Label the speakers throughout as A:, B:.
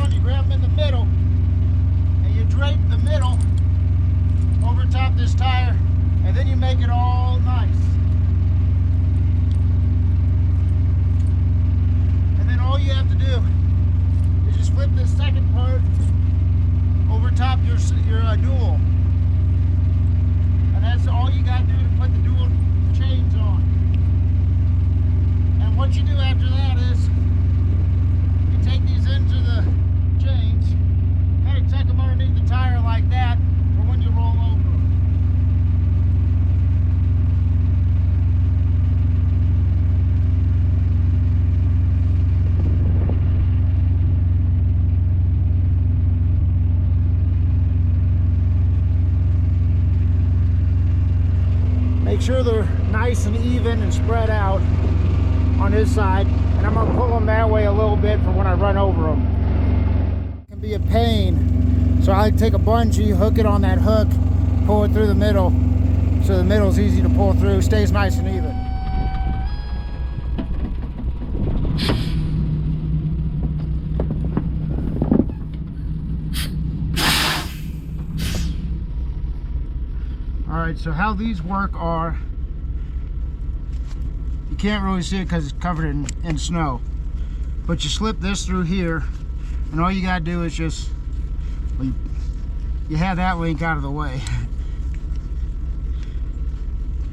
A: on, you grab them in the middle, and you drape the middle over top this tire, and then you make it all nice. And then all you have to do is just flip this second part over top your dual. And that's all you got to do to put the dual chains on. And what you do after that is you take these ends of the chains, kind of tuck them underneath the tire like that for when you roll over. Make sure they're nice and even and spread out on this side, and I'm going to pull them that way a little bit for when I run over them. It can be a pain, so I take a bungee, hook it on that hook, pull it through the middle, so the middle is easy to pull through, stays nice and even. Alright, so how these work are, you can't really see it because it's covered in snow, but you slip this through here, and all you got to do is just, well, you have that link out of the way.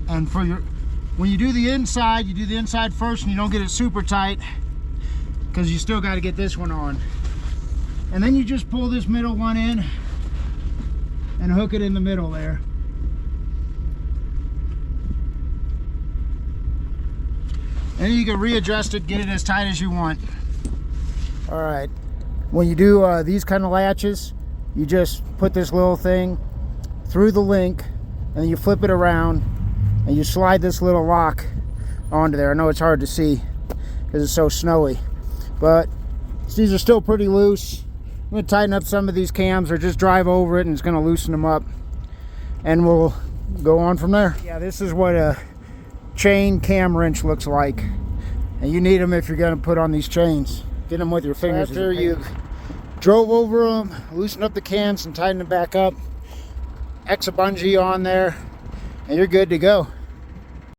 A: And for when you do the inside, you do the inside first and you don't get it super tight because you still got to get this one on. And then you just pull this middle one in and hook it in the middle there. And you can readjust it, get it as tight as you want. All right, when you do these kind of latches, you just put this little thing through the link, and then you flip it around, and you slide this little lock onto there. I know it's hard to see because it's so snowy, but these are still pretty loose. I'm gonna tighten up some of these cams or just drive over it and it's gonna loosen them up, and we'll go on from there. Yeah, this is what a chain cam wrench looks like, and you need them if you're going to put on these chains. Get them with your fingers. After you drove over them, loosen up the cams and tighten them back up, X a bungee on there, and you're good to go.